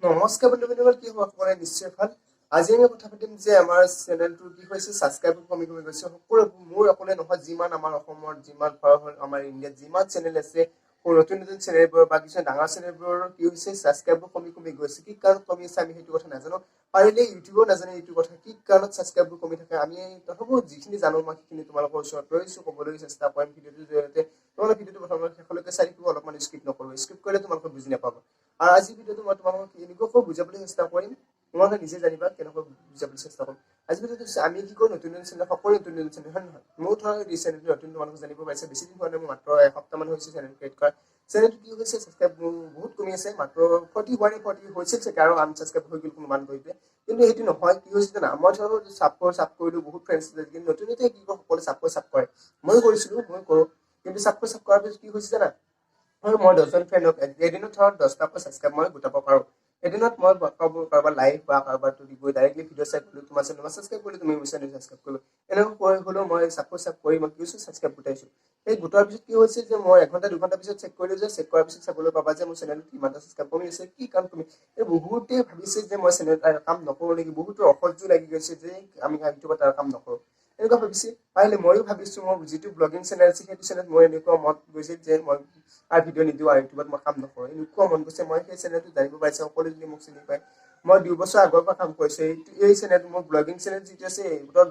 নমস্কাৰ বন্ধুসকল, কি খবৰ? সকলোৰে নিশ্চয় ভাল। আজি আমি কথা পাতিম যে আমাৰ চেনেলটোৰ কি হৈছে, ছাবস্ক্ৰাইবাৰ কমি গৈছে। সকলো মোৰ অকলে নহয়, যিমান আমাৰ অসমৰ যিমান আমাৰ ইণ্ডিয়াত যিমান চেনেল আছে, নতুন চেনেলবোৰৰ বা কিছুমান ডাঙৰ চেনেলবোৰৰ কি হৈছে, ছাবস্ক্ৰাইবাৰ কমি গৈছে। কি কাৰণত কমি আছে আমি সেইটো কথা নাজানো। পাৰিলে ইউটিউবেও নাজানে এইটো কথা, কি কাৰণত ছাবস্ক্ৰাইবাৰ কমি থাকে। আমি তথাপিও যিখিনি জানো মই সেইখিনি তোমালোকৰ ওচৰত লৈছো, ক'বলৈ চেষ্টা কৰিম ভিডিঅ'টোৰ জৰিয়তে। তোমালোকে ভিডিঅ'টো প্ৰথমে শেষলৈকে চাই থাকিব, অলপমান স্কিপ নকৰো। স্কিপ কৰিলে তোমালোকে বুজি নাপাব। আৰু আজি ভিডিঅ'টো মই তোমালোকক এনেকুৱাকৈ বুজাবলৈ চেষ্টা কৰিম, তোমালোকে নিজে জানিবা কেনেকৈ বুজাবলৈ চেষ্টা কৰিম। আজি ভিডিঅ'টো আমি কি কৰো, নতুন চেনেল, সকলো নতুন চেনেল, হয় নহয়? মোৰ ধৰা এই চেনেলটো নতুন, তোমালোকে জানিব পাৰিছে। বেছি দিন হোৱা নাই, মোৰ মাত্ৰ এসপ্তাহ মান হৈছে চেনেল ক্ৰিয়েট কৰা। চেনেলটো কি হৈছে, ছাবস্ক্ৰাইব বহুত কমি আছে, মাত্ৰ 40 হৈছিল চাগে, আৰু আনছাবস্ক্ৰাইব হৈ গ'ল কোনোবা কৰিলে। কিন্তু সেইটো নহয়, কি হৈছে জানা, মই ধৰক চাব কৰিলো, বহুত ফ্ৰেণ্ডছ আছে, কিন্তু নতুন কি কয়, সকলোৱে চাব কৰে। ময়ো কৰিছিলো, মই কৰো, কিন্তু চাব কৰাৰ পিছত কি হৈছে জানা, মই 10জন ফ্ৰেণ্ডক এদিনত ধৰক 10টাকৈ ছাবস্ক্ৰাইব মই গোটাব পাৰো। এদিনত মই কাৰোবাৰ লাইভ বা কাৰোবাৰ ডাইৰেক্টলি ভিডিঅ' চাই কৰিলো, তোমাৰ চেনেল ছাবস্ক্ৰাইব কৰিলো, তুমি মোৰ চেনেল ছাবস্ক্ৰাইব কৰিলো। এনেকৈ হ'লেও মই ছাবস্ক্ৰাইব কৰি মই কি কৈছো, ছাবস্ক্ৰাইব গোটাইছো। সেই গোটোৱাৰ পিছত কি হৈছে যে মই 1 ঘণ্টা 2 ঘণ্টা পিছত চেক কৰিলো, যে চেক কৰাৰ পিছত চাবলৈ পাবা যে মোৰ চেনেলটো কিমানটা ছাবস্ক্ৰাইব কমি আছে। কি কাৰণ কমি, বহুতে ভাবিছে যে মই চেনেল কাম নকৰো নেকি, বহুতৰ অসহ্য লাগি গৈছে যে আমি ইউটিউবত তাৰ কাম নকৰো, এনেকুৱা ভাবিছে। পাৰিলে ময়ো ভাবিছো, মোৰ যিটো ব্লগিং চেনেল আছে সেইটো চেনেলত মই এনেকুৱা মত গৈছিল যে মই ভিডিঅ' নিদিওঁ আৰু ইউটিউবত মই কাম নকৰো, এনেকুৱা মন গৈছে। মই সেই চেনেলটো জানিব পাৰিছে, সকলোৱে যদি মোক চিনি পায়। মই 2 বছৰ আগৰ পৰা কাম কৰিছো। এই চেনেলটো মোৰ ব্লগিং চেনেল যিটো আছে,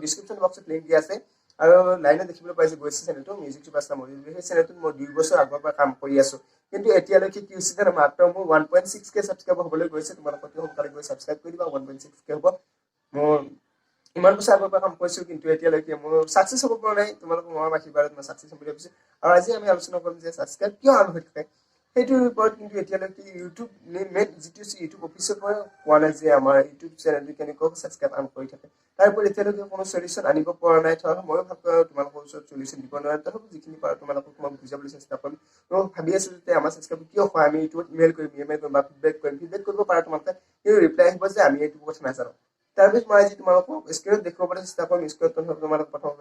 ডিছক্ৰিপশ্যন বক্সত লিংক দিয়া আছে, আৰু লাইনত দেখিবলৈ পাইছে গৈছে চেনেলটো মিউজিক চুপাৰষ্টাৰ মৰিল। সেই চেনেলটোত মই 2 বছৰ আগৰ পৰা কাম কৰি আছো। কিন্তু এতিয়ালৈকে কি হৈছে জানো, মাত্ৰ মোৰ 1.6K ছাবস্ক্ৰাইবাৰ হ'বলৈ গৈছে। তোমালোকে সোনকালে গৈ ছাবস্ক্ৰাইব কৰি দিবা, 1.6K হ'ব। মোৰ ইমান বছৰ আগৰ পৰা কাম কৰিছো, কিন্তু এতিয়ালৈকে মোৰ ছাকচেছ হ'ব পৰা নাই। তোমালোকৰ মৰম আশীৰ্বাদত মই ছাকচেছ হ'ব বুলি ভাবিছো। আৰু আজি আমি আলোচনা কৰিম যে ছাবস্ক্ৰাইব কিয় আন হৈ থাকে সেইটোৰ ওপৰত। কিন্তু এতিয়ালৈকে ইউটিউব মেইন যিটো ইউটিউব অফিচৰ পৰা কোৱা নাই যে আমাৰ ইউটিউব চেনেলটো কেনেকৈ ছাবস্ক্ৰাইব আন কৰি থাকে। তাৰ ওপৰত এতিয়ালৈকে কোনো চলিউশ্যন আনিব পৰা নাই। ধৰা ময়ো ভালকৈ তোমালোকৰ ওচৰত চলিউশ্যন দিব নোৱাৰিম, তথাপি যিখিনি পাৰো তোমালোকক মই বুজাবলৈ চেষ্টা কৰিম। মই ভাবি আছো যে আমাৰ ছাবস্ক্ৰাইব কিয় হয়, আমি ইউটিউবত ইমেইল কৰিম বা ফিডবেক কৰিব পাৰা তোমালোকে, কিন্তু ৰিপ্লাই আহিব যে আমি এইটো কথা নাজানো। তাৰপিছত মই আজি তোমালোকক স্ক্ৰীনত দেখুৱাবলৈ চেষ্টা কৰিম। স্ক্ৰীনত তোমালোক প্ৰথম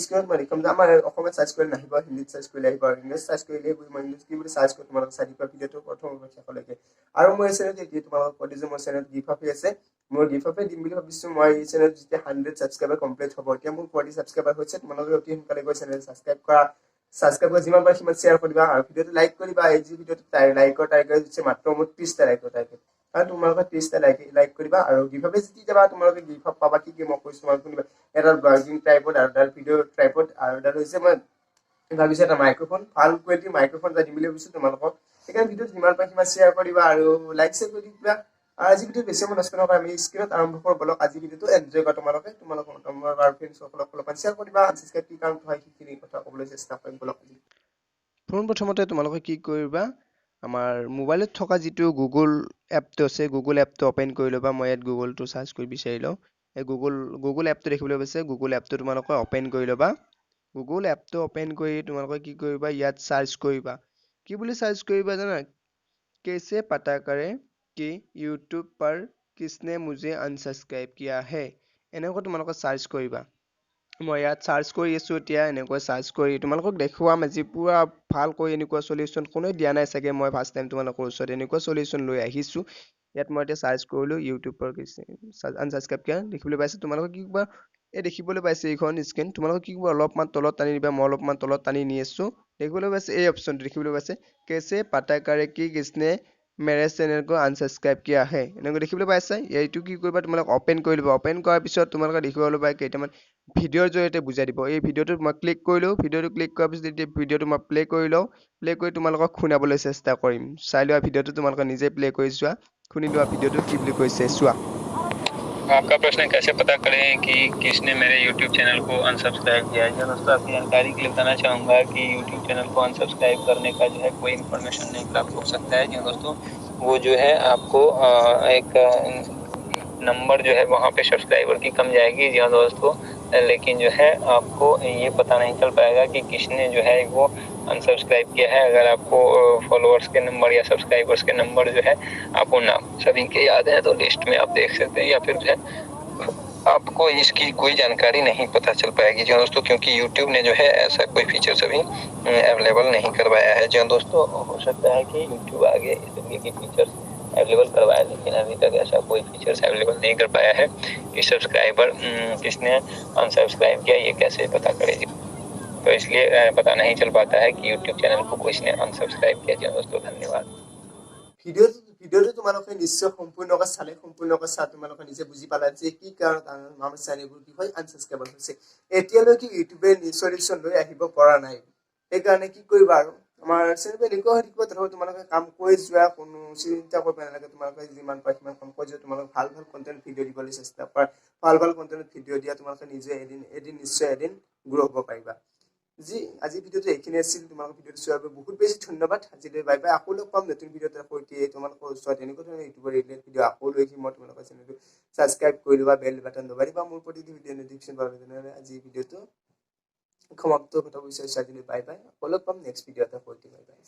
স্ক্ৰীনত মই দেখুৱাম যে আমাৰ অসমীয়াত চাৰ্চ কৰিলে নাহিব, হিন্দীত চাৰ্চ কৰিলে আহিব, আৰু ইংলিছ চাৰ্চ কৰিলে মই ইংলিছ কি বুলি চাৰ্চ কৰি তোমালোকে চাই দিবা ভিডিঅ'টো প্ৰথম শেষলৈকে। আৰু মোৰ এই চেনেলটো এতিয়া তোমালোকক কৈ দিওঁ যে মোৰ চেনেলত গিফ্ট আছে। মই গিফ্ট দিম বুলি ভাবিছো। মই এই চেনেলত যেতিয়া 100 ছাবস্ক্ৰাইবাৰ কমপ্লিট হ'ব, এতিয়া মোৰ 40 ছাবস্ক্ৰাইবাৰ হৈছে। তোমালোকে অতি সোনকালে গৈ চেনেল ছাবস্ক্ৰাইব কৰা, যিমান পাৰে সিমান শ্বেয়াৰ কৰিবা, আৰু ভিডিঅ'টো লাইক কৰিবা। এই যি ভিডিঅ'টো লাইকৰ টাৰ্গেট হৈছে মাত্ৰ মোৰ 30টা লাইকৰ টাৰ্গেট, আৰু তোমালোকে 30টা লাইক কৰিবা। আৰু গিফ্ট জিতি যাবা, তোমালোকে গিফ্ট পাবা। কি মই কৈছো, তোমালোকে এডাল ব্লগিং ট্ৰাইপড, আৰু এডাল ভিডিঅ' ট্ৰাইপড, আৰু এডাল হৈছে মই ভাবিছো এটা মাইক্ৰফোন, ভাল কোৱালিটিৰ মাইক্ৰফোন এটা দিম বুলি ভাবিছো তোমালোকক। সেইকাৰণে ভিডিঅ'ত যিমান পাৰে সিমান শ্বেয়াৰ কৰিবা, আৰু লাইক কৰি দিবা। আজি ভিডিঅ'ত বেছি সময় নষ্ট নকৰা, আমি স্ক্ৰীনত আৰম্ভ কৰোঁ বলক। আজি ভিডিঅ'টো এনজয় কৰা তোমালোকে তোমাৰ ফ্ৰেণ্ডসকলক অলপমান শ্বেয়াৰ কৰিবা। আনছাবস্ক্ৰাইব কি কাৰণ হয় সেইখিনি কথা ক'বলৈ চেষ্টা কৰিম বলক। পোনপ্ৰথমতে তোমালোকে কি কৰিবা, আমাৰ মোবাইলত থকা যিটো গুগল এপটো আছে, গুগল এপটো অপেন কৰি ল'বা। মই ইয়াত গুগলটো চাৰ্চ কৰি বিচাৰি লওঁ। এই গুগল এপটো দেখিবলৈ পাইছে, গুগল এপটো তোমালোকে অপেন কৰি ল'বা। গুগল এপটো অপেন কৰি তোমালোকে কি কৰিবা, ইয়াত চাৰ্চ কৰিবা। কি বুলি চাৰ্চ কৰিবা জানা, कैसे पता करे कि यूट्यूब पर किसने मुझे अनसब्सक्राइब किया है, এনেকৈ তোমালোকে চাৰ্চ কৰিবা। মই ইয়াত চাৰ্চ কৰি আছো। এতিয়া এনেকৈ চাৰ্চ কৰি তোমালোকক দেখুৱাম আজি পুৰা ভালকৈ। এনেকুৱা চলিউশ্যন কোনোৱে দিয়া নাই চাগে, মই ফাৰ্ষ্ট টাইম তোমালোকৰ ওচৰত এনেকুৱা চলিউশ্যন লৈ আহিছো। ইয়াত মই এতিয়া চাৰ্চ কৰিলো, ইউটিউবৰ আনছাবস্ক্ৰাইব কিয় দেখিবলৈ পাইছে। তোমালোকে কি কৰিবা, এই দেখিবলৈ পাইছে এইখন স্ক্ৰীন, তোমালোকে কি কৰিবা, অলপমান তলত টানি দিবা। মই অলপমান তলত টানি নি আছো। দেখিবলৈ পাইছে এই অপশ্যনটো দেখিবলৈ পাইছে, कैसे पता करे कि किसने मेरे चैनल को अनसब्सक्राइब किया है, এনেকৈ দেখিবলৈ পাইছে। এইটো কি কৰিবা, তোমালোক অপেন কৰি ল'বা। অপেন কৰাৰ পিছত তোমালোকে দেখিবলৈ পাই কেইটামান ভিডিঅ'ৰ জৰিয়তে বুজাই দিব। এই ভিডিঅ'টোত মই ক্লিক কৰিলো, ভিডিঅ'টো ক্লিক কৰাৰ পিছত এতিয়া ভিডিঅ'টো মই প্লে কৰি লওঁ। প্লে কৰি তোমালোকক শুনাবলৈ চেষ্টা কৰিম। চাই লোৱা ভিডিঅ'টো, তোমালোকে নিজে প্লে কৰি চোৱা, শুনি লোৱা ভিডিঅ'টো কি বুলি কৈছে চোৱা। आपका प्रश्न है कैसे पता करें कि किसने मेरे YouTube चैनल को अनसब्सक्राइब किया है। दोस्तों आपकी जानकारी के लिए बताना चाहूँगा कि YouTube चैनल को अनसब्सक्राइब करने का जो है कोई इन्फॉर्मेशन नहीं प्राप्त हो सकता है। जी दोस्तों, वो जो है आपको एक नंबर जो है वहाँ पे सब्सक्राइबर की कम जाएगी। जी हाँ दोस्तों, लेकिन जो है आपको ये पता नहीं चल पाएगा कि किसने जो है वो अनसब्सक्राइब किया है। अगर आपको फॉलोअर्स के नंबर या सब्सक्राइबर्स के नंबर जो है आपको नाम सभी के याद है तो लिस्ट में आप देख सकते हैं, या फिर जो है आपको इसकी कोई जानकारी नहीं पता चल पाएगी जी दोस्तों, क्योंकि YouTube ने जो है ऐसा कोई फीचर्स अभी अवेलेबल नहीं करवाया है जी दोस्तों। हो सकता है कि YouTube आगे इस तरीके की फीचर्स अवेलेबल करवाए, लेकिन अभी तक ऐसा कोई फीचर्स अवेलेबल नहीं कर पाया है कि सब्सक्राइबर किसने अनसब्सक्राइब किया ये कैसे पता करेगी। तो इसलिए पता नहीं चल पाता है कि YouTube चैनल को किसने अनसब्सक्राइब किया जी दोस्तों। धन्यवाद। ভিডিওটো তোমালোকে নিশ্চয় সম্পূৰ্ণকৈ চালে, সম্পূৰ্ণকৈ চাই তোমালোকে নিজে বুজি পালা যে কি কাৰণত আমাৰ চেনেলবোৰ কি হয় আনসাবস্ক্ৰাইব হৈছে। এতিয়ালৈকে ইউটিউবে সলিউশন লৈ আহিব পৰা নাই, সেইকাৰণে কি কৰিবা আৰু আমাৰ চেনেলটো এনেকুৱা হৈ থাকিব। ধৰক তোমালোকে কাম কৰি যোৱা, কোনো চিন্তা কৰিব নালাগে। তোমালোকে যিমান পাৰা সিমান কাম কৰি যোৱা, তোমালোকে ভাল ভাল কণ্টেণ্ট ভিডিঅ' দিবলৈ চেষ্টা কৰা। ভাল ভাল কণ্টেণ্ট ভিডিঅ' দিয়া তোমালোকে নিজে এদিন নিশ্চয় এদিন গ্ৰ' হ'ব পাৰিবা। জি আজি ভিডিওটো এইখিনি আছিল। তোমালোকৰ ভিডিওটো চোৱাৰ বাবে বহুত বেছি ধন্যবাদ। আজিলৈ বাই বাই। আকৌ লগ পাম নতুন ভিডিঅ'ত সৈতে। তোমালোকৰ ওচৰত এনেকুৱা ধৰণৰ ইউটিউবৰ ৰিলেটেড ভিডিঅ' আকৌ লৈ আহিম। মই তোমালোকৰ চেনেলটো ছাবস্ক্ৰাইব কৰি ল'বা, বেল বাটন দবাই দিবা মোৰ প্ৰতিটো ভিডিঅ' নটিফিকেশ্যন পাবলৈ। তেনেহ'লে আজি ভিডিঅ'টো সমাপ্ত কৰিব বিচাৰিছোঁ। আজিলৈ বাই বাই। আকৌ লগ পাম নেক্সট ভিডিঅ'ত সৈতে। Bye bye.